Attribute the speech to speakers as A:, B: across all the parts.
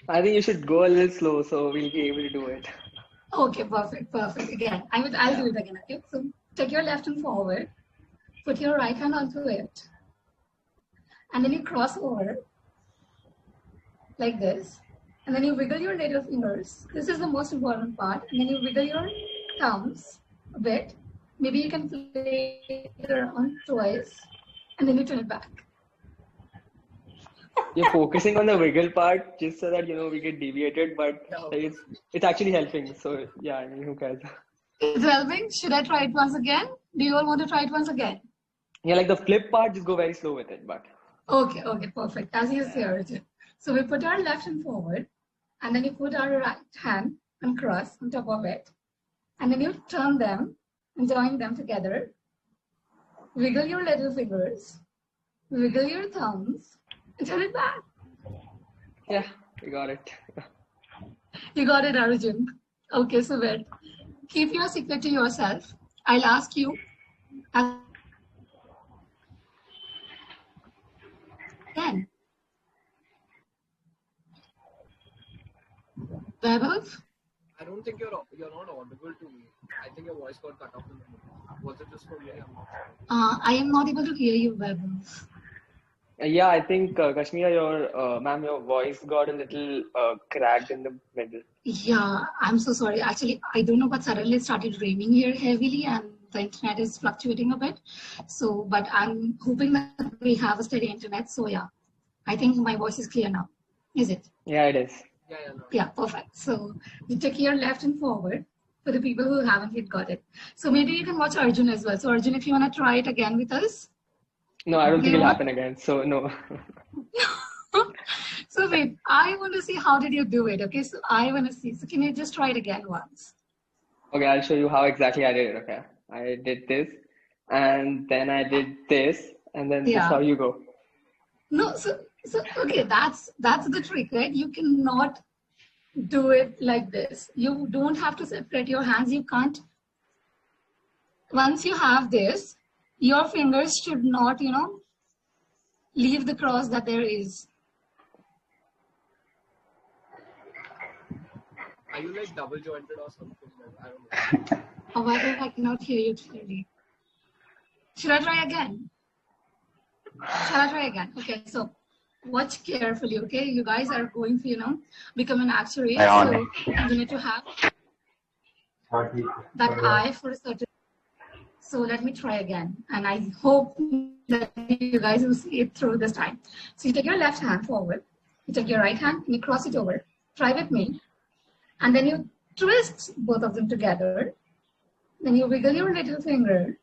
A: I think you should go a little slow so we'll be able to do it.
B: Okay, perfect, perfect. Again, I'll
A: Yeah.
B: do it again. Okay, so take your left hand forward, put your right hand onto it, and then you cross over like this, and then you wiggle your little fingers. This is the most important part. And then you wiggle your thumbs a bit. Maybe you can play it around twice, and then you turn it back.
A: You're focusing on the wiggle part just so that we get deviated, but like, it's actually helping. So yeah, I mean, who cares?
B: It's helping. Should I try it once again? Do you all want to try it once again?
A: Yeah, like the flip part, just go very slow with it. But
B: Okay, okay, perfect. As you see, Arjun. So we put our left hand forward, and then you put our right hand and cross on top of it, and then you turn them and join them together. Wiggle your little fingers, wiggle your thumbs, and turn it back.
A: yeah, we got it.
B: You got it, Arjun. Okay, so wait. Keep your secret to yourself. I'll ask you again. Vaibhav?
C: I don't think you're not audible to me. I think your voice got cut off in the middle. Was it just for me? I'm not sure.
B: I am not able to hear you, Vaibhav.
A: Yeah, I think Kashmir, ma'am, your voice got a little cracked in the middle.
B: Yeah, I'm so sorry. Actually, I don't know, but suddenly it started raining here heavily and the internet is fluctuating a bit. So, but I'm hoping that we have a steady internet. So yeah, I think my voice is clear now. Is it?
A: Yeah, it is.
C: Yeah, no.
B: Yeah, perfect. So you take your left and forward for the people who haven't yet got it. So maybe you can watch Arjun as well. So Arjun, if you want to try it again with us.
A: No, I don't
B: Do
A: think
B: you
A: it'll
B: want?
A: happen again. So no.
B: So wait, I want to see how did you do it. Okay, so I want to see. So can you just try it again once?
A: Okay, I'll show you how exactly I did it. Okay, I did this, and then I did this, and then this is how
B: Yeah.
A: you go.
B: No, so okay, that's the trick, right? You cannot do it like this. You don't have to separate your hands. You can't. Once you have this, your fingers should not, leave the cross that there is.
C: Are you like double jointed or something? I don't know.
B: Oh, I cannot hear you clearly. Should I try again? Shall I try again? Okay, so watch carefully, okay? You guys are going to, become an actuary. So you need to have that eye for a certain. So let me try again. And I hope that you guys will see it through this time. So you take your left hand forward, you take your right hand and you cross it over. Try with me. And then you twist both of them together. Then you wiggle your little finger,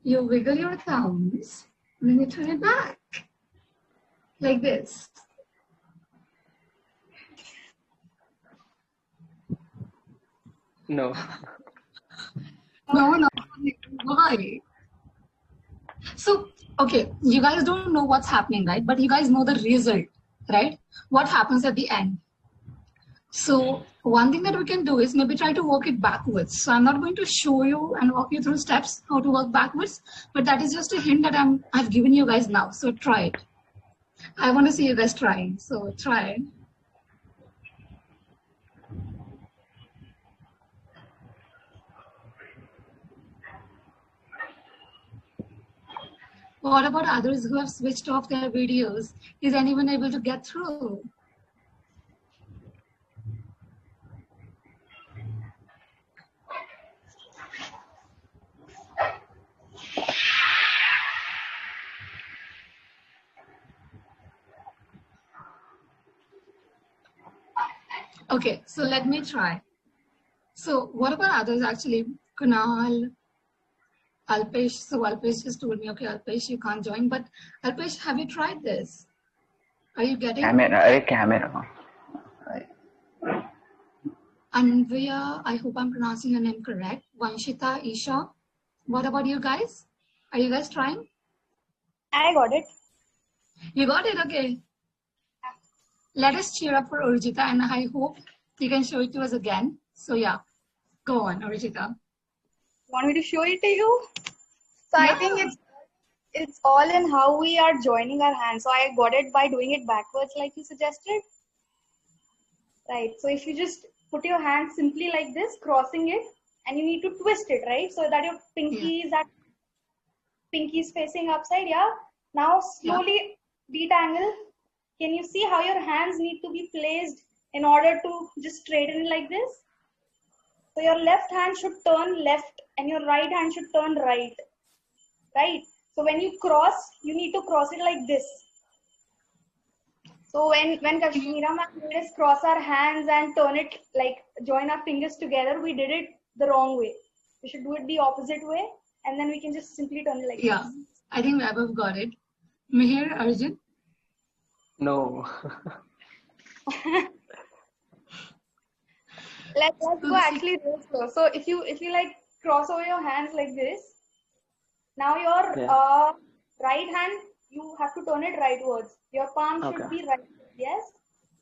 B: you wiggle your thumbs, and then you turn it back. Like this.
A: No.
B: No, why? So, okay, you guys don't know what's happening, right? But you guys know the result, right? What happens at the end. So one thing that we can do is maybe try to work it backwards. So I'm not going to show you and walk you through steps how to work backwards, but that is just a hint that I've given you guys now. So try it. I want to see you guys trying. So try it. What about others who have switched off their videos? Is anyone able to get through? Okay, so let me try. So what about others actually? Kunal, Alpesh. So Alpesh just told me, okay, Alpesh, you can't join. But Alpesh, have you tried this? Are you getting?
D: Camera.
B: Anvaya, I hope I'm pronouncing your name correct. Vanshita, Isha. What about you guys? Are you guys trying?
E: I got it.
B: You got it? Okay. Let us cheer up for Urjita, and I hope you can show it to us again. So yeah, go on, Urjita.
E: Want me to show it to you? So yeah. I think it's all in how we are joining our hands. So I got it by doing it backwards like you suggested. right? So if you just put your hand simply like this, crossing it, and you need to twist it, right? So that your pinky is facing upside, yeah? Now slowly detangle. Can you see how your hands need to be placed in order to just straighten it like this? So your left hand should turn left and your right hand should turn right, right? So when you cross, you need to cross it like this. So when Kashmira ma'am made us cross our hands and turn it, like join our fingers together, we did it the wrong way. We should do it the opposite way, and then we can just simply turn it like this.
B: I think Vaibhav got it. Mihir, Arjun?
A: No.
E: Let's go actually real slow. So if you like cross over your hands like this, now your right hand, you have to turn it rightwards. Your palm should be right, yes,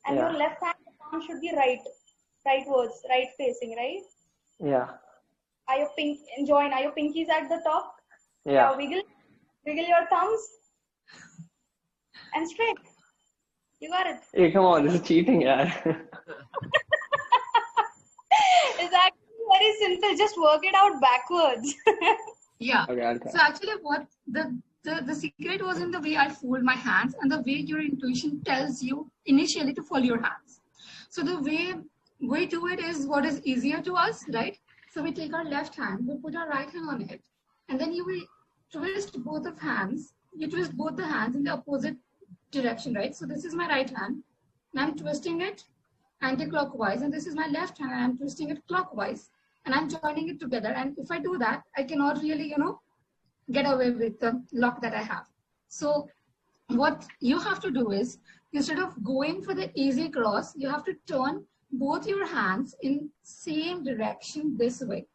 E: and your left hand palm should be rightwards, right facing, right?
A: Yeah.
E: Are your are your pinkies at the top?
A: Yeah.
E: Wiggle your thumbs and straight. You got it.
A: Hey, come on, this is cheating, yeah.
E: It's actually very simple. Just work it out backwards.
A: Okay,
B: so actually, what the secret was in the way I fold my hands and the way your intuition tells you initially to fold your hands. So the way we do it is what is easier to us, right? So we take our left hand, we put our right hand on it, and then you will twist both of hands. You twist both the hands in the opposite direction, right? So this is my right hand, and I'm twisting it anti-clockwise, and this is my left hand, and I'm twisting it clockwise, and I'm joining it together. And if I do that, I cannot really, get away with the lock that I have. So what you have to do is, instead of going for the easy cross, you have to turn both your hands in same direction this way,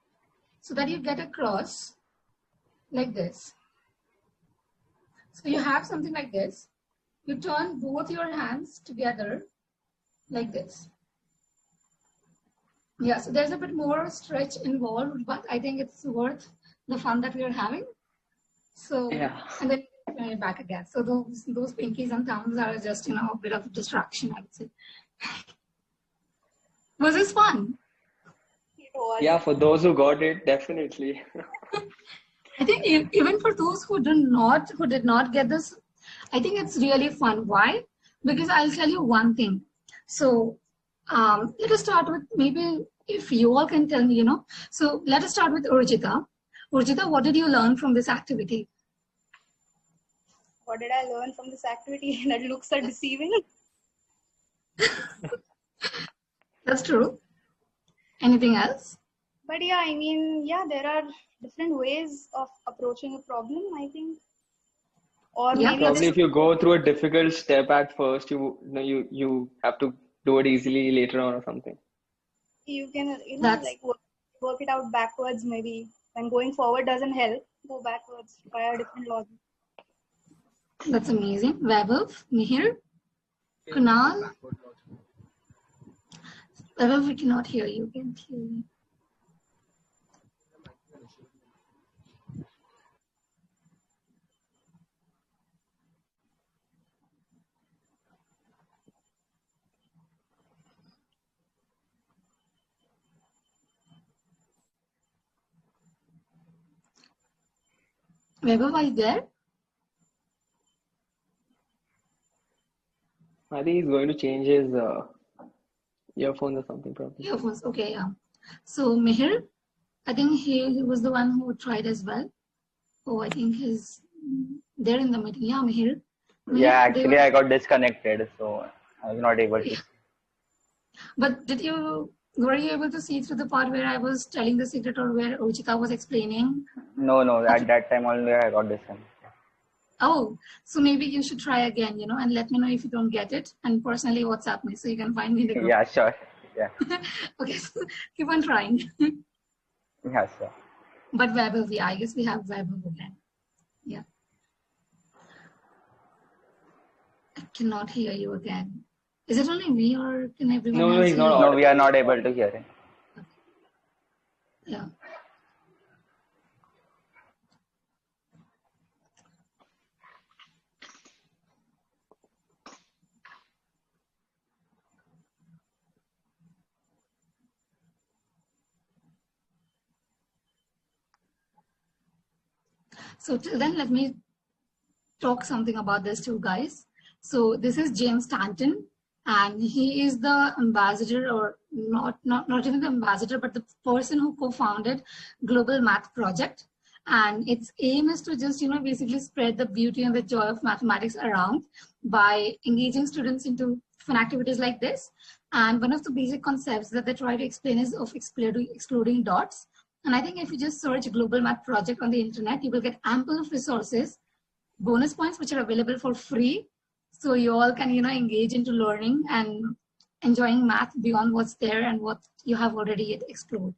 B: so that you get a cross like this. So you have something like this. You turn both your hands together like this. Yeah, so there's a bit more stretch involved, but I think it's worth the fun that we are having. So, and then turn it back again. So those pinkies and thumbs are just, a bit of distraction, I would say. Was this fun?
A: Yeah, for those who got it, definitely.
B: I think even for those who did not get this, I think it's really fun. Why? Because I'll tell you one thing. So let us start with, maybe if you all can tell me, So let us start with Urjita. Urjita, what did you learn from this activity?
E: What did I learn from this activity? That looks so deceiving.
B: That's true. Anything else?
E: But yeah, I mean, there are different ways of approaching a problem, I think. Or maybe
A: probably if you go through a difficult step at first, you have to do it easily later on or something.
E: You can, like work it out backwards maybe. When going forward doesn't help, go backwards, try a different logic.
B: That's amazing. Vaibhav, Mihir, Kunal. Vaibhav, we cannot hear you. Can't hear you. Vaibhav, are you there?
A: I think he's going to change his earphones or something probably.
B: Earphones, okay, yeah. So Mihir, I think he was the one who tried as well. Oh, I think he's there in the meeting. Yeah, Mihir.
D: Yeah, actually I got disconnected, so I was not able to.
B: But were you able to see through the part where I was telling the secret or where Urjita was explaining?
D: No, at that time only I got disconnected.
B: Oh, so maybe you should try again, and let me know if you don't get it. And personally, WhatsApp me so you can find me in the group.
D: Yeah, sure. Yeah.
B: Okay, so keep on trying.
D: Yeah, sure.
B: But Vaibhav, I guess we have Vaibhav again. Yeah. I cannot hear you again. Is it only me or can everyone else
A: he's not.
D: No, we are not able to hear it.
B: Okay. Yeah. So till then, let me talk something about these two guys. So this is James Stanton, and he is the ambassador, or not even the ambassador, but the person who co-founded Global Math Project. And its aim is to just, basically spread the beauty and the joy of mathematics around by engaging students into fun activities like this. And one of the basic concepts that they try to explain is of excluding dots. And I think if you just search Global Math Project on the internet, you will get ample of resources, bonus points which are available for free. So you all can, engage into learning and enjoying math beyond what's there and what you have already explored.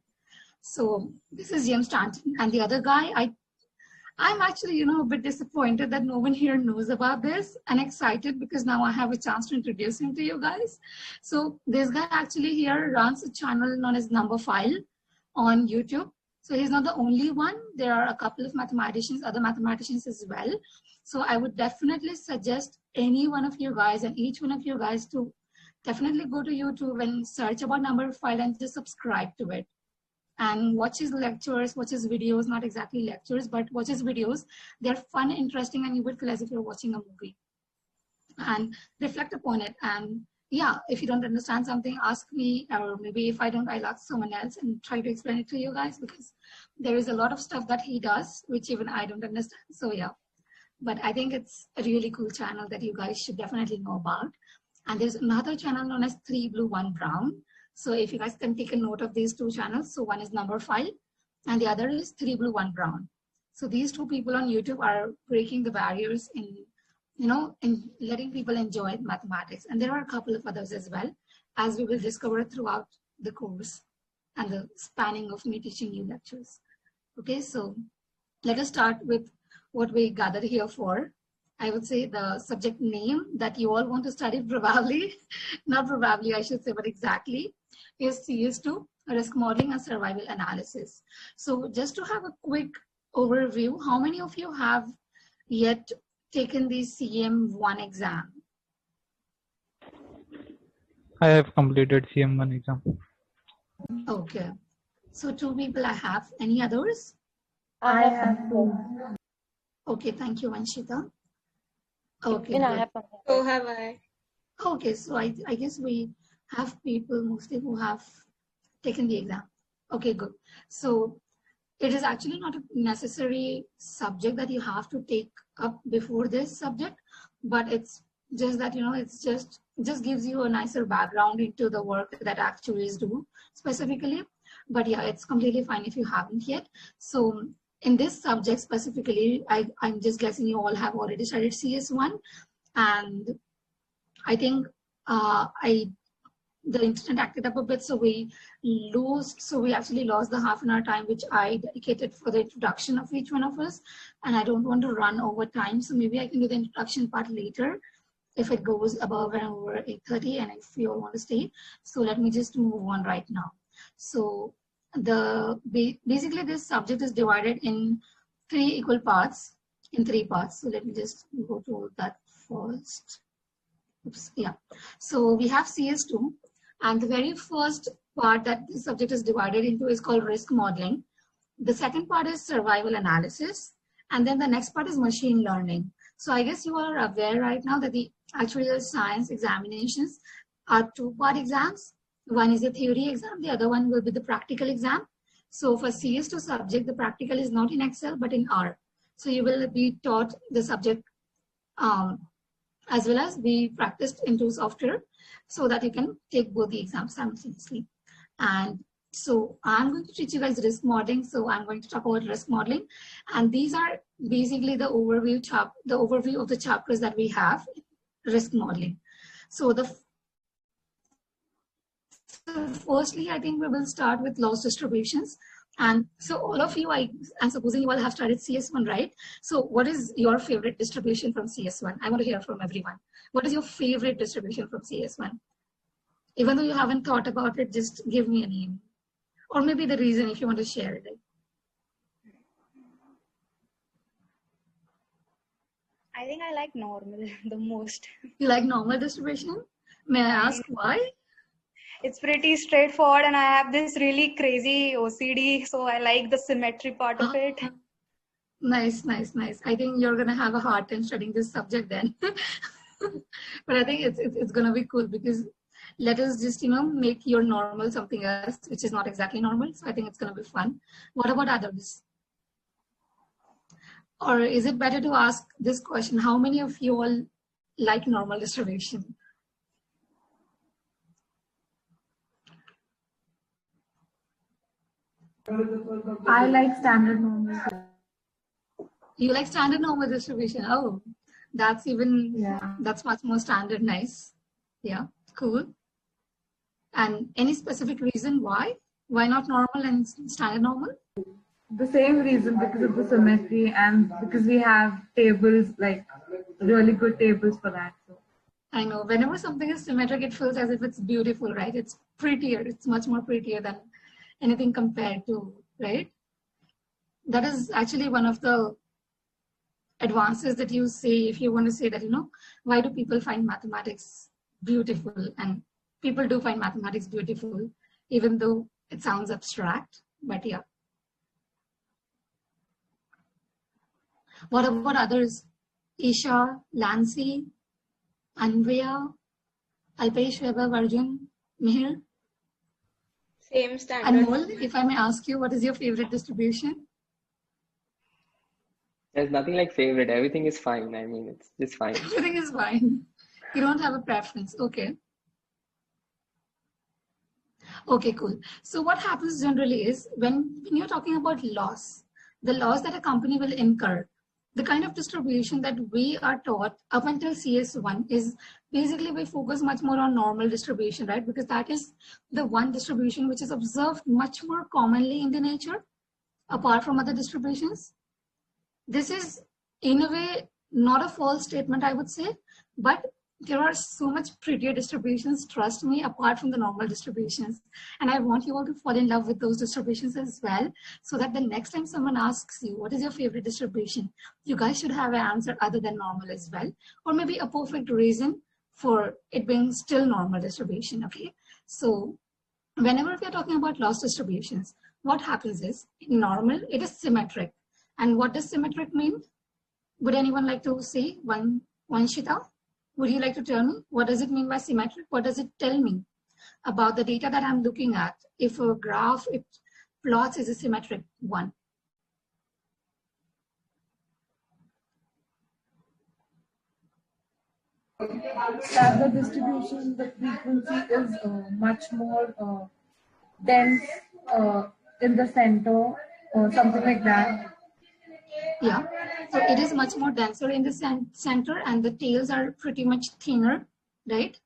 B: So this is James Stanton, and the other guy, I'm actually, a bit disappointed that no one here knows about this, and excited because now I have a chance to introduce him to you guys. So this guy actually here runs a channel known as Number File on YouTube. So he's not the only one. There are a couple of other mathematicians as well. So I would definitely suggest any one of you guys and each one of you guys to definitely go to YouTube and search about Number File and just subscribe to it. And watch his lectures, watch his videos, not exactly lectures, but watch his videos. They're fun, interesting, and you would feel as if you're watching a movie. And reflect upon it. And yeah, if you don't understand something, ask me, or maybe if I don't, I'll ask someone else and try to explain it to you guys, because there is a lot of stuff that he does, which even I don't understand. So yeah, but I think it's a really cool channel that you guys should definitely know about. And there's another channel known as 3 Blue 1 Brown. So if you guys can take a note of these two channels, so one is Number File and the other is 3 Blue 1 Brown. So these two people on YouTube are breaking the barriers in, in letting people enjoy mathematics. And there are a couple of others as well, as we will discover throughout the course and the spanning of me teaching you lectures. Okay, so let us start with what we gathered here for. I would say the subject name that you all want to study probably, not probably I should say, but exactly, is CS2, Risk Modeling and Survival Analysis. So just to have a quick overview, how many of you have yet taken the CM1 exam?
F: I have completed CM1 exam.
B: Okay. So 2 people I have. Any others?
G: I have two.
B: Okay, thank you, Vanshita. Okay.
G: I have
H: So have I.
B: Okay, so I guess we have people mostly who have taken the exam. Okay, good. So it is actually not a necessary subject that you have to take up before this subject, but it's just that, it just gives you a nicer background into the work that actuaries do specifically. But yeah, it's completely fine if you haven't yet. So in this subject specifically, I'm just guessing you all have already studied CS1, and I think the internet acted up a bit, so we actually lost the half an hour time which I dedicated for the introduction of each one of us, and I don't want to run over time, so maybe I can do the introduction part later if it goes above and over 8:30, and if you all want to stay. So let me just move on right now. So basically this subject is divided in 3 equal parts, So let me just go to that first. Oops, yeah. So we have CS2, and the very first part that the subject is divided into is called risk modeling. The second part is survival analysis, and then the next part is machine learning. So I guess you are aware right now that the actuarial science examinations are 2-part exams. One is a theory exam, the other one will be the practical exam. So for CS2 subject, the practical is not in Excel, but in R. So you will be taught the subject as well as be practiced into software so that you can take both the exams simultaneously. And so I'm going to teach you guys risk modeling. So I'm going to talk about risk modeling. And these are basically the overview of the chapters that we have in risk modeling. So firstly, I think we will start with loss distributions. And so all of you, I'm supposing you all have studied CS1, right? So what is your favorite distribution from CS1? I want to hear from everyone. What is your favorite distribution from CS1? Even though you haven't thought about it, just give me a name. Or maybe the reason if you want to share it.
E: I think I like normal the most.
B: You like normal distribution? May I ask why?
E: It's pretty straightforward, and I have this really crazy OCD, so I like the symmetry part of it.
B: Nice, nice, nice. I think you're gonna have a hard time studying this subject then. But I think it's gonna be cool because let us just make your normal something else, which is not exactly normal. So I think it's gonna be fun. What about others? Or is it better to ask this question? How many of you all like normal distribution?
G: I like standard normal.
B: You like standard normal distribution? Oh, that's even,
G: Yeah.
B: that's much more standard. Nice. Yeah, cool. And any specific reason why? Why not normal and standard normal?
G: The same reason, because of the symmetry and because we have tables, like really good tables for that. So.
B: I know whenever something is symmetric, it feels as if it's beautiful, right? It's prettier. It's much more prettier than anything compared to, right? That is actually one of the advances that you say if you want to say that, why do people find mathematics beautiful? And people do find mathematics beautiful, even though it sounds abstract, but yeah. What about others? Isha, Lancy, Anvaya, Alpesh, Weber, Arjun, Mihir?
H: Same standard.
B: Anmol, if I may ask you, what is your favorite distribution?
A: There's nothing like favorite. Everything is fine. I mean, it's just fine.
B: Everything is fine. You don't have a preference. Okay. Okay, cool. So what happens generally is when you're talking about loss, the loss that a company will incur, the kind of distribution that we are taught up until CS1 is basically we focus much more on normal distribution, right? Because that is the one distribution which is observed much more commonly in the nature, apart from other distributions. This is, in a way, not a false statement, I would say, but there are so much prettier distributions, trust me, apart from the normal distributions. And I want you all to fall in love with those distributions as well, so that the next time someone asks you, what is your favorite distribution? You guys should have an answer other than normal as well, or maybe a perfect reason for it being still normal distribution, okay? So whenever we are talking about loss distributions, what happens is, in normal, it is symmetric. And what does symmetric mean? Would anyone like to say, Vanshita? Would you like to tell me, what does it mean by symmetric? What does it tell me about the data that I'm looking at? If a graph, it plots is a symmetric one.
G: Standard distribution, the frequency is much more dense in the center or something like that.
B: Yeah, so it is much more denser in the center and the tails are pretty much thinner, right?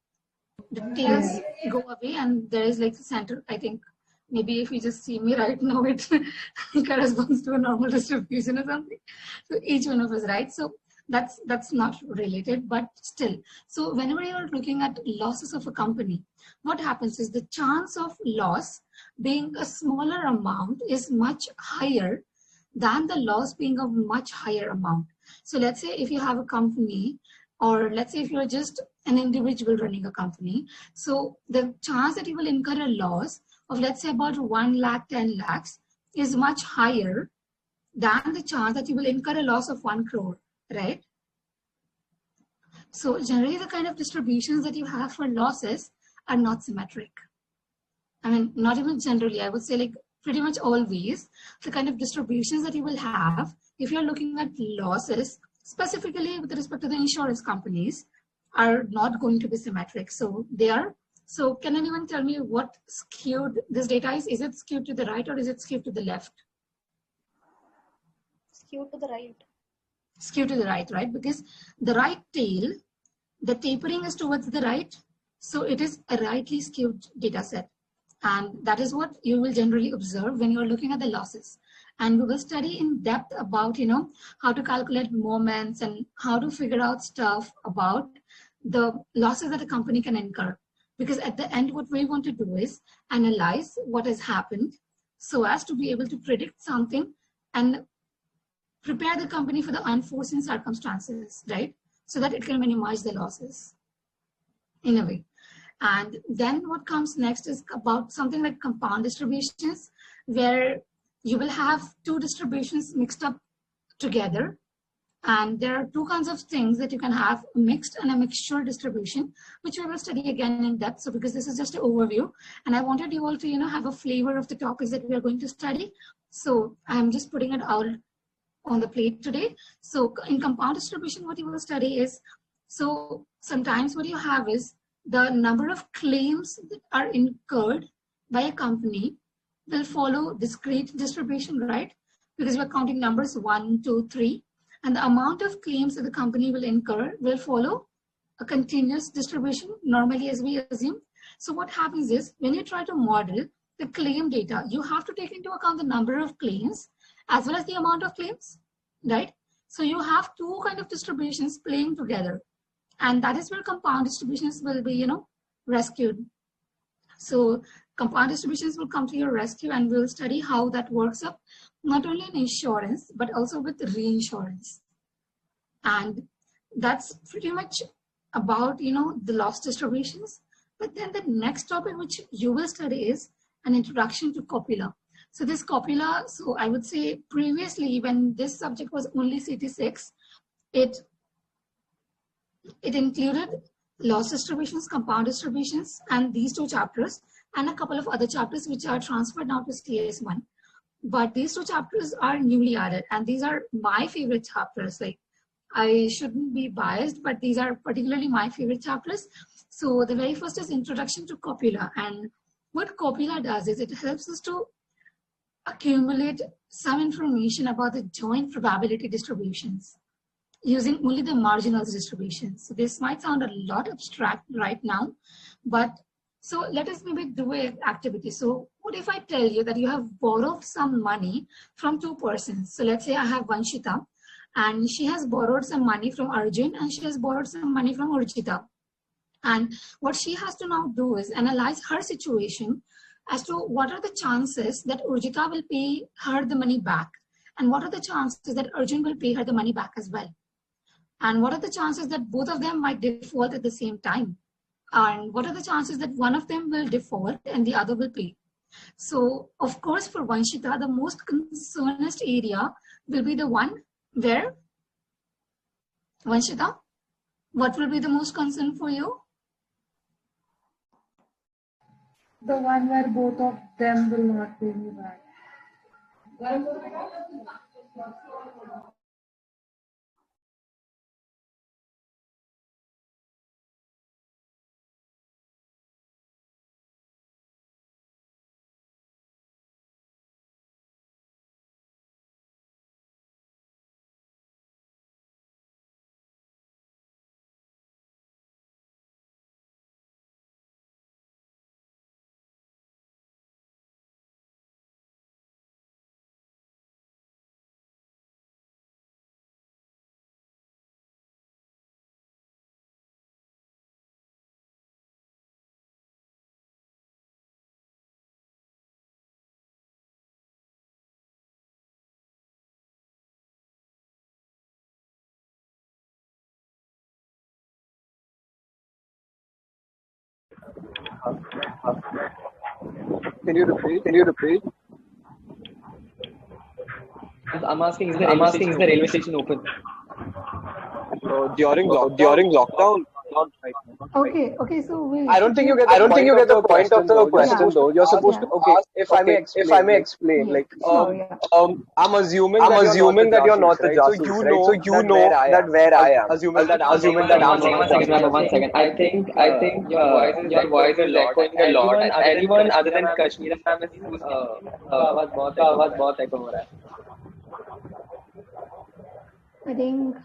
B: The tails go away and there is like the center. I think maybe if you just see me right now, it corresponds to a normal distribution or something. So each one of us, right? So that's not related, but still. So whenever you're looking at losses of a company, what happens is the chance of loss being a smaller amount is much higher than the loss being a much higher amount. So let's say if you have a company, or let's say if you're just an individual running a company, so the chance that you will incur a loss of, let's say, about 1 lakh, 10 lakhs is much higher than the chance that you will incur a loss of 1 crore, right? So generally the kind of distributions that you have for losses are not symmetric. I mean, not even generally, I would say like pretty much always, the kind of distributions that you will have, if you're looking at losses, specifically with respect to the insurance companies, are not going to be symmetric. So they are. So can anyone tell me what skewed this data is? Is it skewed to the right or is it skewed to the left?
E: Skewed to the right.
B: Skewed to the right, right? Because the right tail, the tapering is towards the right. So it is a rightly skewed data set. And that is what you will generally observe when you're looking at the losses. And we will study in depth about, how to calculate moments and how to figure out stuff about the losses that a company can incur. Because at the end, what we want to do is analyze what has happened so as to be able to predict something and prepare the company for the unforeseen circumstances, right? So that it can minimize the losses in a way. And then what comes next is about something like compound distributions, where you will have two distributions mixed up together. And there are two kinds of things that you can have, a mixed and a mixture distribution, which we will study again in depth. So because this is just an overview, and I wanted you all to, have a flavor of the topics that we are going to study. So I'm just putting it out on the plate today. So in compound distribution, what you will study is, so sometimes what you have is the number of claims that are incurred by a company will follow discrete distribution, right? Because we're counting numbers 1, 2, 3. And the amount of claims that the company will incur will follow a continuous distribution, normally, as we assume. So what happens is, when you try to model the claim data, you have to take into account the number of claims as well as the amount of claims, right? So you have two kind of distributions playing together. And that is where compound distributions will be, rescued. So compound distributions will come to your rescue, and we'll study how that works up, not only in insurance, but also with reinsurance. And that's pretty much about, the loss distributions. But then the next topic which you will study is an introduction to copula. So this copula, so I would say previously when this subject was only CT6, it included loss distributions, compound distributions, and these two chapters, and a couple of other chapters which are transferred now to CS1. But these two chapters are newly added, and these are my favorite chapters. Like, I shouldn't be biased, but these are particularly my favorite chapters. So the very first is Introduction to Copula. And what copula does is it helps us to accumulate some information about the joint probability distributions using only the marginal distributions. So this might sound a lot abstract right now, but so let us maybe do an activity. So what if I tell you that you have borrowed some money from two persons? So let's say I have Vanshita, and she has borrowed some money from Arjun, and she has borrowed some money from Urjita. And what she has to now do is analyze her situation as to what are the chances that Urjita will pay her the money back, and what are the chances that Arjun will pay her the money back as well. And what are the chances that both of them might default at the same time? And what are the chances that one of them will default and the other will pay? So, of course, for Vanshita, the most concernest area will be the one where, Vanshita, what will be the most concern for you?
G: The one where both of them will not pay me back.
C: Can you repeat? Can you repeat?
A: I'm asking, is the railway station open?
C: During lockdown? Not right now.
B: Okay, so wait.
C: I don't think you get the point of the question though. You're supposed to ask, if I may explain. Like, I'm assuming that you're not the jasus, so you know that where I am. Assuming that I'm
A: One second. I think your voice is echoing a lot. Anyone other than Kashmir family who's आवाज बहुत echo हो रहा है.
B: I think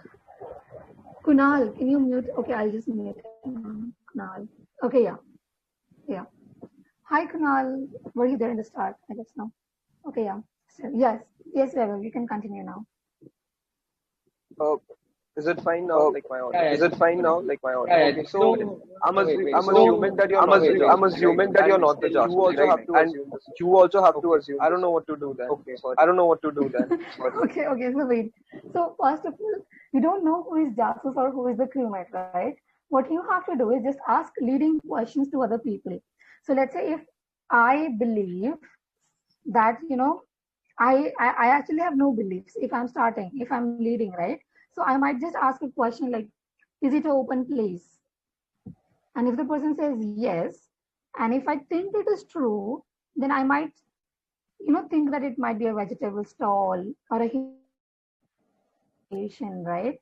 B: Kunal, can you mute? Okay, I'll just mute Kunal. Okay, yeah. Hi, Kunal. Were you there in the start? I guess no. Okay, yeah. So, yes, Trevor, you can continue now.
C: Is it fine now? Like my audio. Is it fine now? Like my audio.
A: Okay,
C: so I'm assuming that you're not the jasus. You also have to assume. I don't know what to do then. Okay, sorry. I don't know what to do then.
B: Okay. So wait. So first of all, you don't know who is jasus or who is the crewmate, right? What you have to do is just ask leading questions to other people. So let's say if I believe that I actually have no beliefs if I'm starting, if I'm leading, right? So I might just ask a question like, is it an open place? And if the person says yes, and if I think it is true, then I might, think that it might be a vegetable stall or a hill station, right?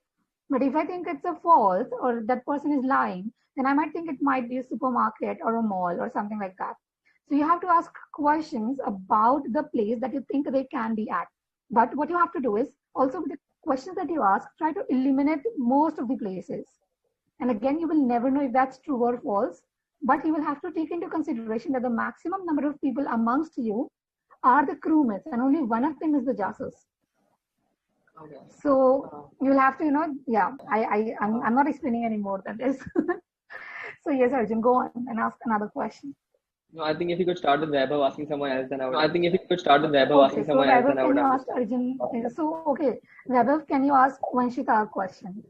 B: But if I think it's a false or that person is lying, then I might think it might be a supermarket or a mall or something like that. So you have to ask questions about the place that you think they can be at. But what you have to do is also with the questions that you ask, try to eliminate most of the places. And again, you will never know if that's true or false, but you will have to take into consideration that the maximum number of people amongst you are the crewmates and only one of them is the jasus.
A: Okay.
B: So you'll have to, I'm not explaining any more than this. So yes, Arjun, go on and ask another question.
A: No, I think if you could start with Vaibhav asking someone else, then I would. I think if you could start with Vaibhav asking someone else, then I would.
B: Can you ask Arjun? So okay, Vaibhav, can you ask Vanshita a question?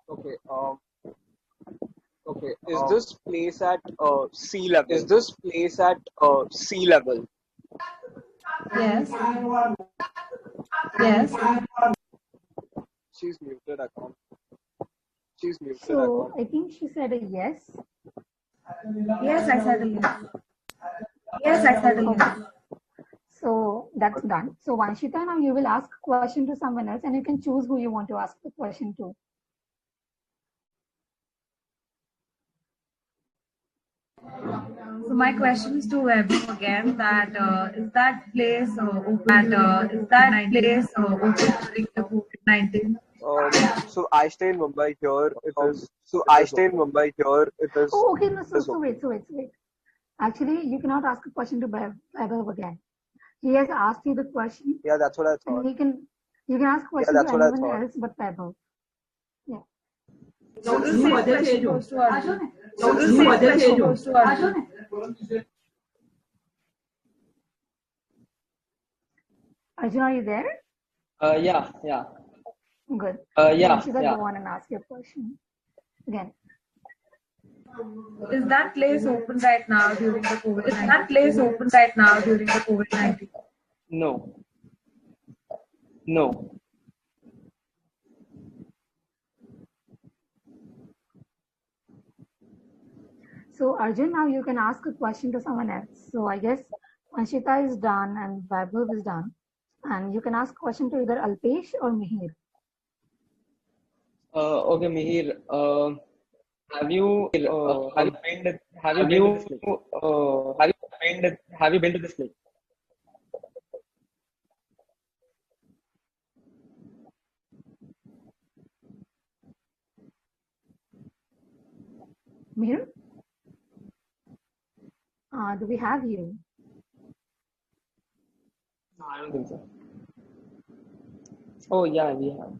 C: Okay. Okay. Is this place at sea level? Is this place at sea level?
G: Yes. Yes.
C: She's muted. I can't. She's muted.
B: So I think she said a yes.
G: Yes, I said a yes. Yes, I said a yes.
B: So that's done. So Vanshita, now you will ask a question to someone else and you can choose who you want to ask the question to.
G: So my question is to Vaibhav again. That is that place open? Is that place open during the COVID-19?
C: So I stay in Mumbai. Here it is. So I stay in Mumbai. Here it is.
B: Oh, okay. No, so wait. Actually, you cannot ask a question to Vaibhav again. He has asked you the question.
C: Yeah, that's what I thought.
B: And you can ask questions to anyone else but Vaibhav. Yeah.
G: So the same question goes to Arjun. So the same question goes to Arjun.
B: Arjun, are you there?
A: Yeah.
B: Good.
A: Yeah.
B: Go on and ask your question again.
G: Is that place open right now during the COVID-19? Is that place open right now during the COVID-19?
A: No.
B: So Arjun, now you can ask a question to someone else. So I guess Vanshita is done and Vaibhav is done. And you can ask a question to either Alpesh or Mihir.
A: Okay, Mihir. Have you been to this lake?
B: Mihir? Do we have you?
A: No, I don't think so. Oh yeah, we have.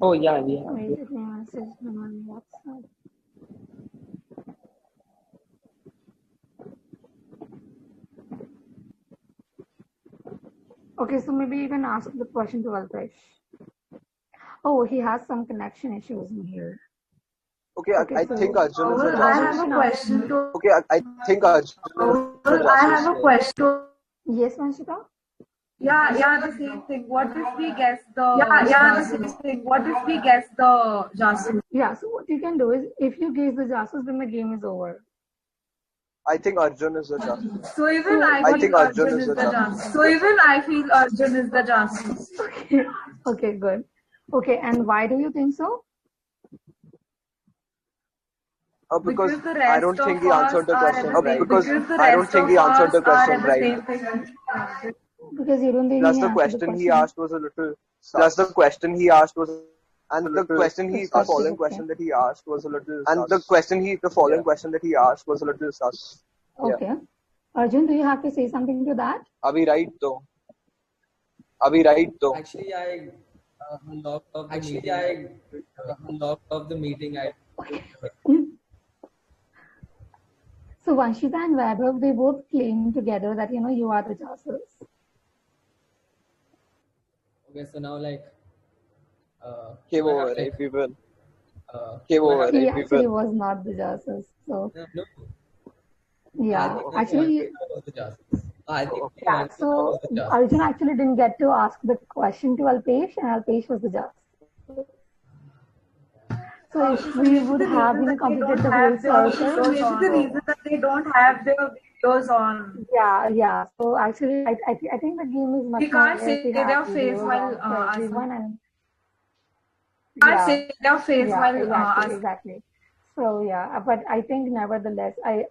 A: Oh yeah, we have.
B: Wait, let me message them on WhatsApp. Okay, so maybe you can ask the question to Alpesh. Oh, he has some connection issues in here.
C: Okay, I think Arjun is a
G: I have a question.
C: Okay, I think Arjun is a
G: I have a question.
B: Yes, Vanshita?
G: Yeah, the same thing. What if we guess the the same thing. What if we guess the jasus?
B: Yeah, so what you can do is if you guess the jasus, then the game is over.
C: I think Arjun is the jasus.
G: So even I think Arjun is the jasus. So even I feel Arjun is the jasus.
B: Okay, good. Okay, and why do you think so?
C: Because I don't think he answered the question right. Because I don't think he answered the question right.
B: Because you don't think
C: Plus the question he asked was a little. Plus the question he asked was. And the question the following question that he asked was a little. And the following question that he asked was a little sus.
B: Okay. Arjun, do you have to say something to that?
C: Are we right though?
I: Actually, I unlocked off the meeting.
B: So Vanshita and Vaibhav, they both claim together that you are the jasus.
I: Okay, so now
C: Game over, right, people?
B: He actually was not the jasus. So.
I: No.
B: Yeah,
I: think
B: actually,
I: was the justice. I think
B: yeah. So Arjun actually didn't get to ask the question to Alpesh, and Alpesh was the judge. So if we would have, completed the whole circle.
G: So maybe the reason that they don't have their videos on.
B: Yeah. So actually, I think the game is much
G: We
B: more
G: can't
B: if
G: say
B: we have
G: their face
B: videos
G: while
B: on for
G: asking.
B: everyone, and
G: Can't
B: yeah,
G: say their face
B: yeah,
G: while
B: exactly. So yeah, but I think nevertheless, I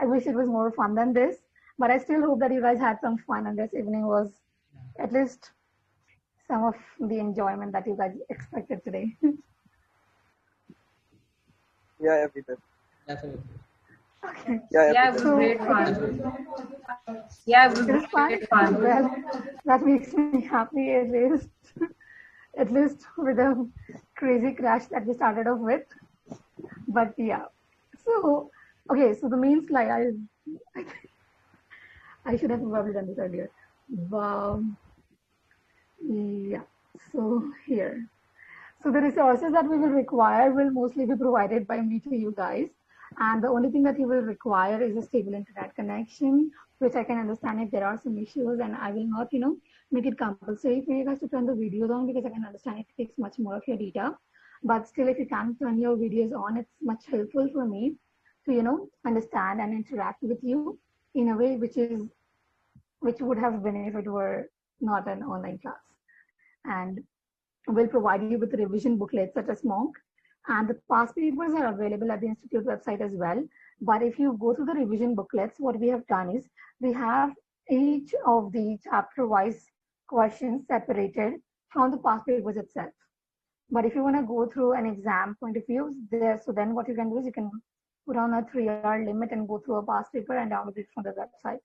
B: wish it was more fun than this. But I still hope that you guys had some fun, and this evening was at least some of the enjoyment that you guys expected today.
C: Yeah, we did.
I: Definitely.
B: Okay.
G: Yeah, it was great fun. Yeah, it was
B: It was
G: great fun.
B: Well, that makes me happy at least. At least with the crazy crash that we started off with. But yeah. So okay, so the main slide I should have probably done this earlier. Yeah. So here. So the resources that we will require will mostly be provided by me to you guys. And the only thing that you will require is a stable internet connection, which I can understand if there are some issues, and I will not, make it compulsory for you guys to turn the videos on, because I can understand it takes much more of your data. But still, if you can turn your videos on, it's much helpful for me to, understand and interact with you in a way which would have been if it were not an online class. And will provide you with revision booklets such as Monk. And the past papers are available at the Institute website as well. But if you go through the revision booklets, what we have done is we have each of the chapter-wise questions separated from the past papers itself. But if you want to go through an exam point of view, so then what you can do is you can put on a 3-hour limit and go through a past paper and download it from the website.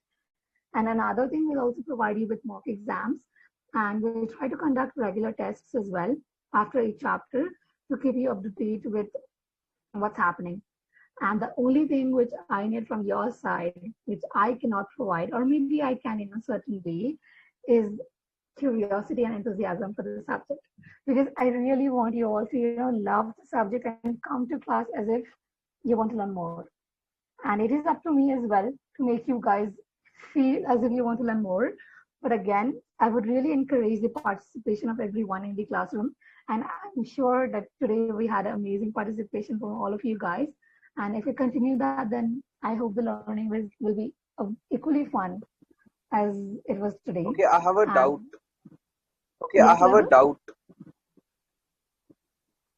B: And another thing, we'll also provide you with mock exams, and we'll try to conduct regular tests as well after each chapter to keep you up to date with what's happening. And the only thing which I need from your side, which I cannot provide, or maybe I can in a certain way, is curiosity and enthusiasm for the subject. Because I really want you all to, love the subject and come to class as if you want to learn more. And it is up to me as well to make you guys feel as if you want to learn more. But again, I would really encourage the participation of everyone in the classroom. And I'm sure that today we had amazing participation from all of you guys. And if we continue that, then I hope the learning will be equally fun as it was today.
C: Okay, I have a doubt.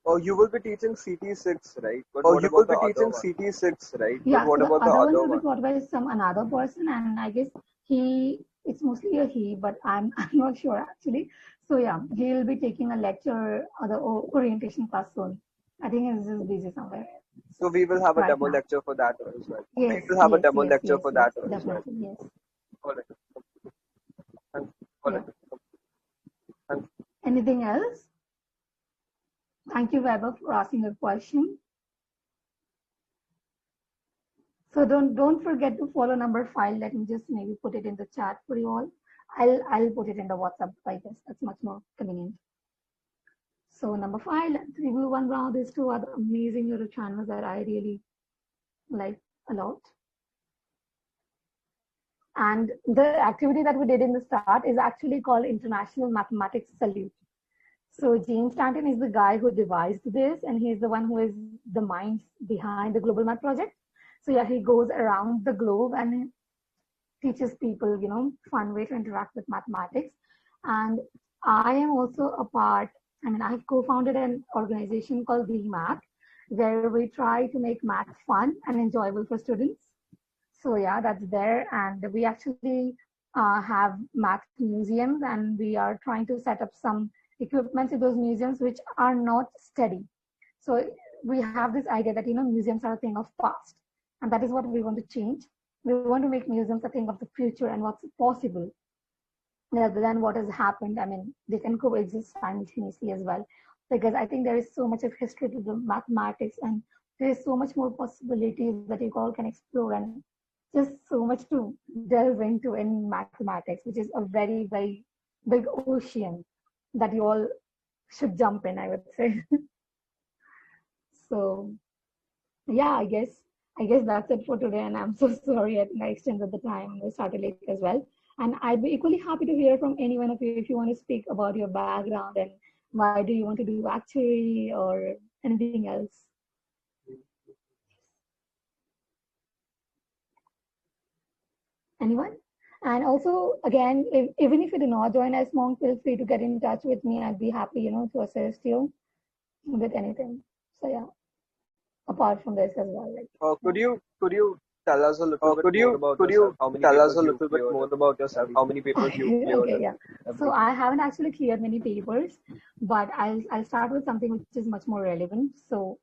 C: Oh, you will be teaching CT6, right? But what about the
B: other one will be taught by another person, and I guess it's mostly a he, but I'm not sure actually. So yeah, he'll be taking a lecture or the orientation class soon. I think he's just busy somewhere.
C: So we will have a demo lecture for that as well.
B: Yes,
C: we will have a demo lecture for that as well.
B: Definitely, yes.
C: All right.
B: Anything else? Thank you, Weber, for asking a question. So don't forget to follow number 5. Let me just maybe put it in the chat for you all. I'll put it in the WhatsApp, I guess. That's much more convenient. So number 5, let's review one round. These two are the amazing little channels that I really like a lot. And the activity that we did in the start is actually called International Mathematics Salute. So James Stanton is the guy who devised this, and he's the one who is the mind behind the Global Math Project. So yeah, he goes around the globe and teaches people, fun way to interact with mathematics. And I am also a part, I have co-founded an organization called VMath, where we try to make math fun and enjoyable for students. So yeah, that's there. And we actually have math museums, and we are trying to set up some equipment in those museums which are not steady. So we have this idea that, museums are a thing of past. And that is what we want to change. We want to make museums a thing of the future and what's possible rather than what has happened. They can coexist simultaneously as well. Because I think there is so much of history to the mathematics, and there is so much more possibilities that you all can explore, and just so much to delve into in mathematics, which is a very, very big ocean that you all should jump in, I would say. So yeah, I guess
J: I guess that's it for today. And I'm so sorry. I think I extended the time and we started late as well. And I'd be equally happy to hear from any one of you if you want to speak about your background and why do you want to do actuary or anything else. Anyone? And also, again, even if you do not join as monk, feel free to get in touch with me. I'd be happy, to assist you with anything. So yeah, apart from this as well.
C: Could you tell us a little bit more about yourself? How many papers you cleared? How many papers you cleared?
J: Okay, yeah. So I haven't actually cleared many papers, but I'll start with something which is much more relevant. So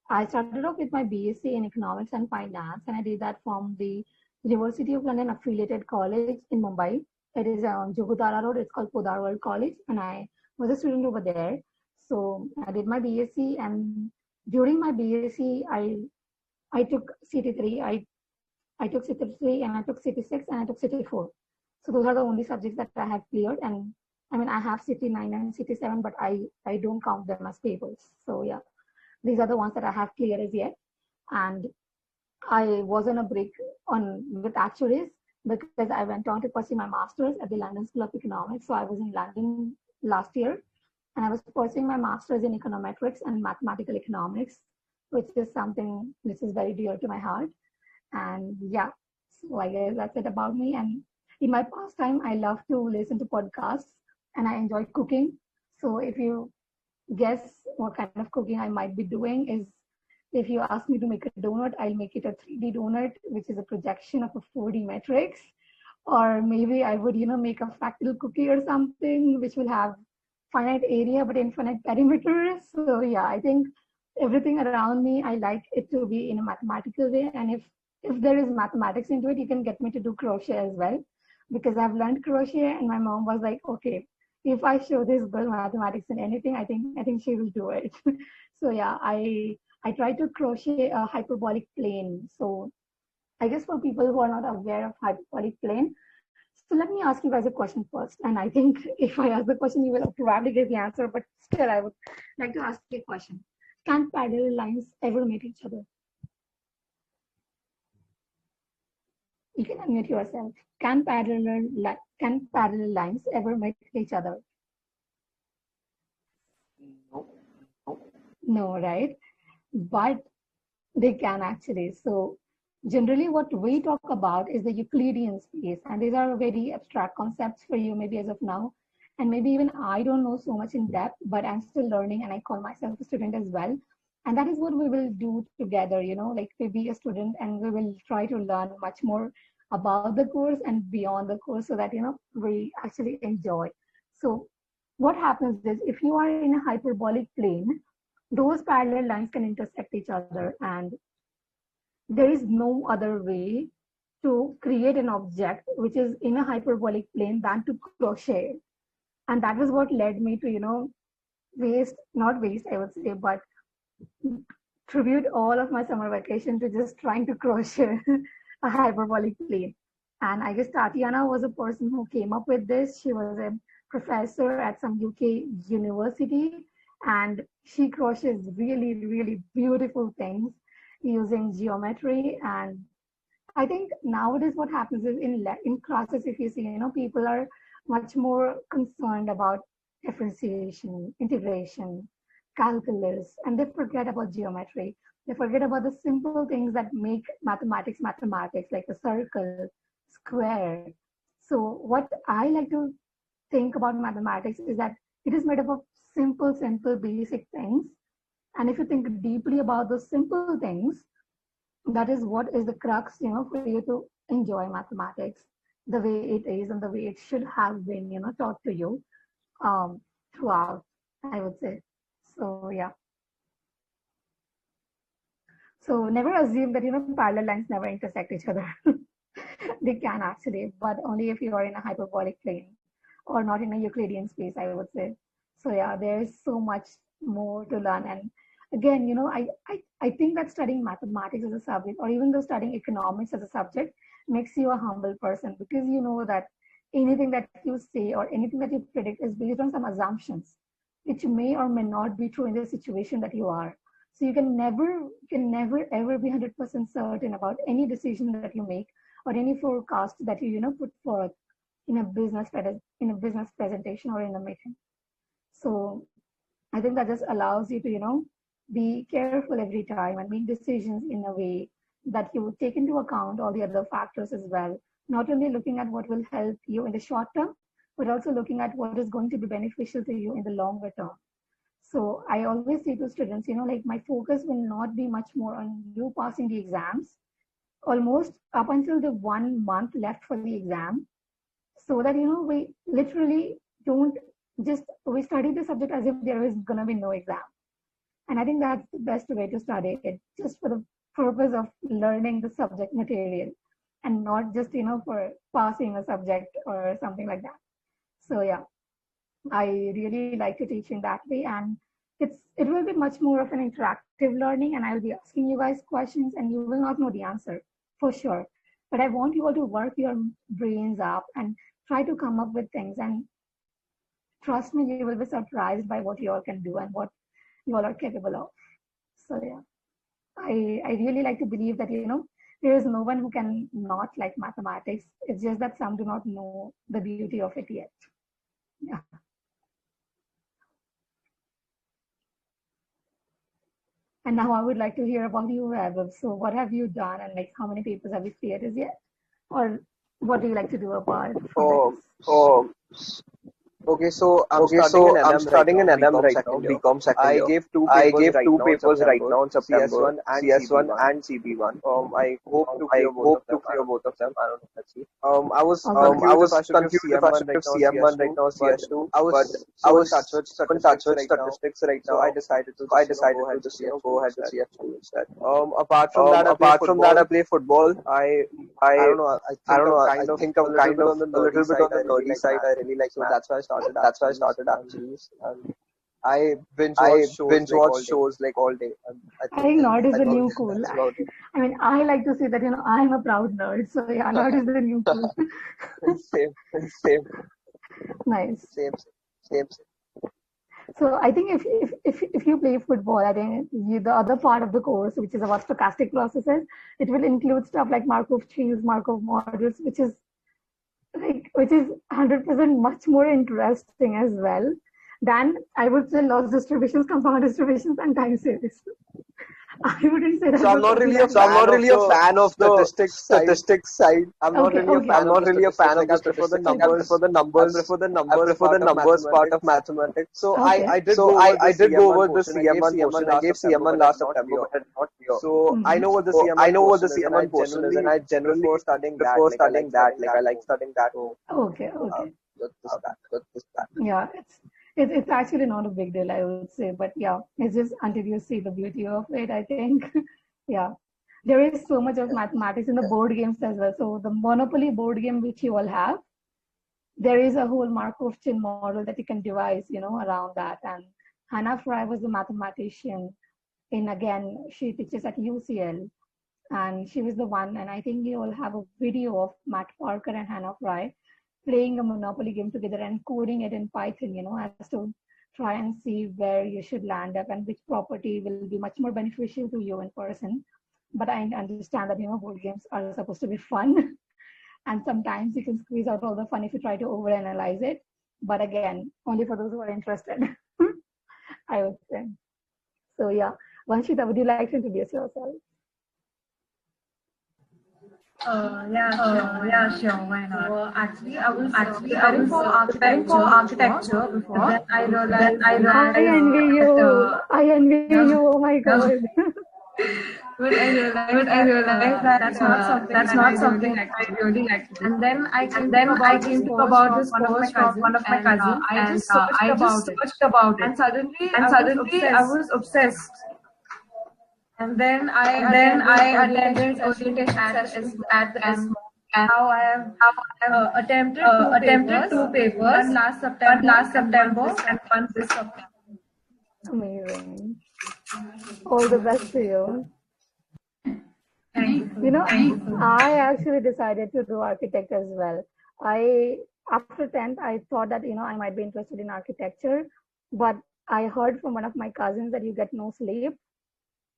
J: I started off with my BSc in Economics and Finance, and I did that from the University of London affiliated college in Mumbai. It is on Jogutara Road. It's called Podarwal College, and I was a student over there. So I did my BSc, and during my BSc, I took CT3. I took CT3, and I took CT6, and I took CT4. So those are the only subjects that I have cleared. And I mean, I have CT9 and CT7, but I don't count them as papers. So yeah, these are the ones that I have cleared as yet. And I was on a break with actuaries because I went on to pursue my master's at the London School of Economics. So I was in London last year, and I was pursuing my master's in econometrics and mathematical economics, which is something which is very dear to my heart. And yeah, so I guess that's it about me. And in my pastime, I love to listen to podcasts and I enjoy cooking. So if you guess what kind of cooking I might be doing is, if you ask me to make a donut, I'll make it a 3D donut, which is a projection of a 4D matrix. Or maybe I would, make a fractal cookie or something, which will have finite area but infinite perimeter. So yeah, I think everything around me, I like it to be in a mathematical way. And if there is mathematics into it, you can get me to do crochet as well, because I've learned crochet and my mom was like, okay, if I show this girl mathematics in anything, I think she will do it. So yeah, I try to crochet a hyperbolic plane. So I guess for people who are not aware of hyperbolic plane, so let me ask you guys a question first. And I think if I ask the question, you will probably get the answer, but still I would like to ask you a question. Can parallel lines ever meet each other? You can unmute yourself. Can parallel lines ever meet each other? No, right? But they can actually. So generally what we talk about is the Euclidean space, and these are very abstract concepts for you maybe as of now, and maybe even I don't know so much in depth, but I'm still learning and I call myself a student as well. And that is what we will do together, like we be a student and we will try to learn much more about the course and beyond the course so that, we actually enjoy. So what happens is, if you are in a hyperbolic plane, those parallel lines can intersect each other, and there is no other way to create an object which is in a hyperbolic plane than to crochet. And that was what led me to, not waste, I would say, but tribute all of my summer vacation to just trying to crochet a hyperbolic plane. And I guess Tatiana was a person who came up with this. She was a professor at some UK university, and she crochets really, really beautiful things using geometry. And I think nowadays what happens is in classes, if you see, people are much more concerned about differentiation, integration, calculus, and they forget about geometry. They forget about the simple things that make mathematics, like a circle, square. So what I like to think about mathematics is that it is made up of simple, basic things. And if you think deeply about those simple things, that is what is the crux, for you to enjoy mathematics the way it is and the way it should have been, taught to you throughout, I would say. So yeah. So never assume that, parallel lines never intersect each other. They can actually, but only if you are in a hyperbolic plane or not in a Euclidean space, I would say. So yeah, there is so much more to learn. And again, I think that studying mathematics as a subject, or even though studying economics as a subject, makes you a humble person, because you know that anything that you say or anything that you predict is based on some assumptions, which may or may not be true in the situation that you are. So you can never ever be 100% certain about any decision that you make or any forecast that you put forth in a business presentation or in a meeting. So I think that just allows you to be careful every time and make decisions in a way that you take into account all the other factors as well. Not only looking at what will help you in the short term, but also looking at what is going to be beneficial to you in the longer term. So I always say to students, like my focus will not be much more on you passing the exams, almost up until the 1 month left for the exam, so that we literally don't we study the subject as if there is going to be no exam. And I think that's the best way to study it, just for the purpose of learning the subject material and not just for passing a subject or something like that. So yeah, I really like to teach in that way, and it will be much more of an interactive learning, and I will be asking you guys questions and you will not know the answer for sure. But I want you all to work your brains up and try to come up with things, and trust me, you will be surprised by what you all can do and what you all are capable of. So yeah, I really like to believe that there is no one who can not like mathematics. It's just that some do not know the beauty of it yet. Yeah. And now I would like to hear about you, Vaibhav. So what have you done, and like how many papers have you cleared as yet? Or what do you like to do apart from this?
C: Okay, so I'm studying in LM right now, BCom second year. I gave two papers right now in September, CS1 and CB1. I hope to clear both of them. I don't know. Let's see. I was confused if I should give CM1 right now, CS2. I was in touch with statistics right now. So I decided to just go ahead with CS2 instead. Apart from that, I play football. I don't know. I think I'm kind of a little bit on the nerdy side. I really like, so that's why I started actually. And I binge watch shows like all day.
J: I think nerd is the new cool. I mean, I like to say that I'm a proud nerd. So yeah, nerd is the new cool.
C: Same.
J: Nice.
C: Same.
J: So I think if you play football, I think the other part of the course, which is about stochastic processes, it will include stuff like Markov chains, Markov models, which is 100% much more interesting as well than, I would say, loss distributions, compound distributions, and time series. I wouldn't say that.
C: So I'm not really a fan of the statistics side. I'm not really a fan of the statistics. I prefer the numbers part of mathematics. So I did go over the CM1 portion. I gave CM1 last September, but not here. So I know what the CM1 portion is, and I generally prefer studying that. Like I like studying that.
J: Okay. Yeah, it's actually not a big deal, I would say, but yeah, it's just until you see the beauty of it, I think. Yeah, there is so much of mathematics in the board games as well. So the Monopoly board game which you all have, there is a whole Markov chain model that you can devise, around that. And Hannah Fry was the mathematician again, she teaches at UCL, and she was the one, and I think you all have a video of Matt Parker and Hannah Fry playing a Monopoly game together and coding it in Python, as to try and see where you should land up and which property will be much more beneficial to you in person. But I understand that, board games are supposed to be fun. And sometimes you can squeeze out all the fun if you try to overanalyze it. But again, only for those who are interested, I would say. So yeah, Vanshita, would you like to introduce yourself?
G: Yeah, sure. Why not? Actually, I was preparing for architecture before. Then I realized
J: I envy you. Oh my god.
G: But I realized that that's not something I really like to do. And then I came to about this course from one of my cousins, and I just searched about it. And suddenly I was obsessed. And then I attended orientation sessions at the SMO. And now I have attempted two papers. One last September and one this September.
J: Amazing. All the best to you. I actually decided to do architect as well. After 10th, I thought that, I might be interested in architecture, but I heard from one of my cousins that you get no sleep.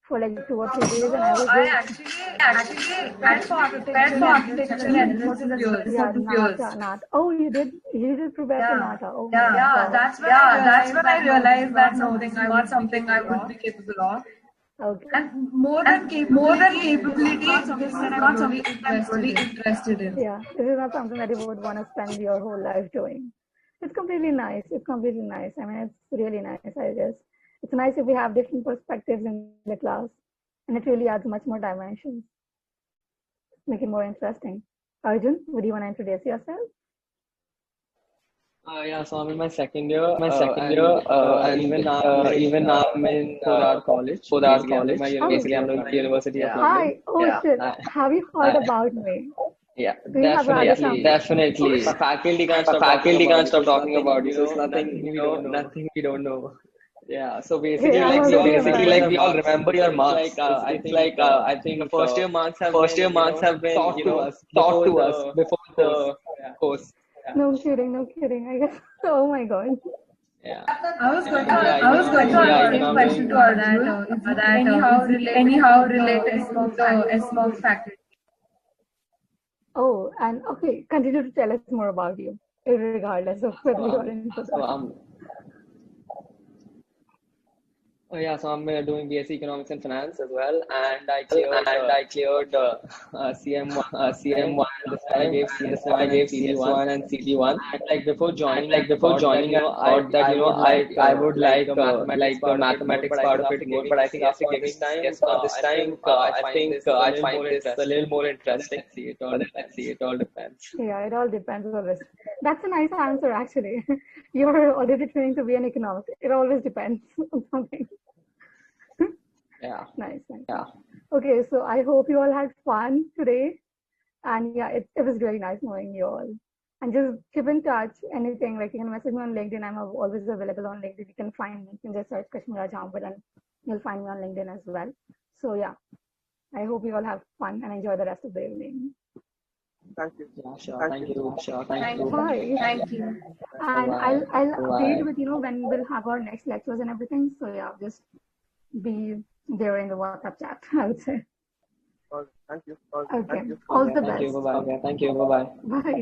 J: for like 2 or 3 days, and I was
G: I
J: just
G: actually prepared for architecture entrance in years.
J: yeah, Nata. Oh, you did prepare for
G: Yeah,
J: Nata. Oh my
G: yeah.
J: God.
G: That's when I realized that no, this is not something I would be capable of.
J: Okay.
G: And more than capability, this is not something I'm really interested in.
J: Yeah, this is not something that you would want to spend your whole life doing. It's completely nice. It's completely nice. I mean, it's really nice. It's nice if we have different perspectives in the class, and it really adds much more dimensions, make it more interesting. Arjun, would you want to introduce yourself?
A: Yeah, so I'm in my second year, and even now I'm in 4 hour college. Basically, I'm doing University of London.
J: Hi. Oh shit. Have you heard about me?
A: Yeah,
J: Do you have other
A: definitely. Faculty can't stop talking about you. So it's nothing we don't know. Yeah, so basically, like we all remember your marks. I think the first year marks have been taught to us before the course.
J: No kidding. I guess. Oh my God.
A: Yeah.
G: I was going to ask the same question to Arjun. That anyhow related to the SMOG faculty.
J: Oh, and okay, continue to tell us more about you, regardless of whether you are in
A: So I'm doing BSc Economics and Finance as well, and I cleared CM1 this time. I gave CS1 and CD1. And like before joining, I thought that I would like the mathematics part of it more. But I think after giving this time, I find this a little more interesting. Let's see, it all depends.
J: Yeah, it all depends on this. That's a nice answer, actually. You're already training to be an economist. It always depends on something.
A: Yeah.
J: Nice.
A: Yeah.
J: Okay, so I hope you all had fun today. And yeah, it was really nice knowing you all. And just keep in touch. Anything, like you can message me on LinkedIn. I'm always available on LinkedIn. You can find me. You can just search Kashmira Jambal and you'll find me on LinkedIn as well. So yeah, I hope you all have fun and enjoy the rest of the evening.
C: Thank you.
A: Yeah, sure. Thank you.
J: Bye.
G: Thank you.
J: And I'll update with when we'll have our next lectures and everything. So yeah, just be there in the WhatsApp chat, I would say.
C: Thank you.
J: Okay. All the best.
A: Thank you. Bye-bye.
J: Bye.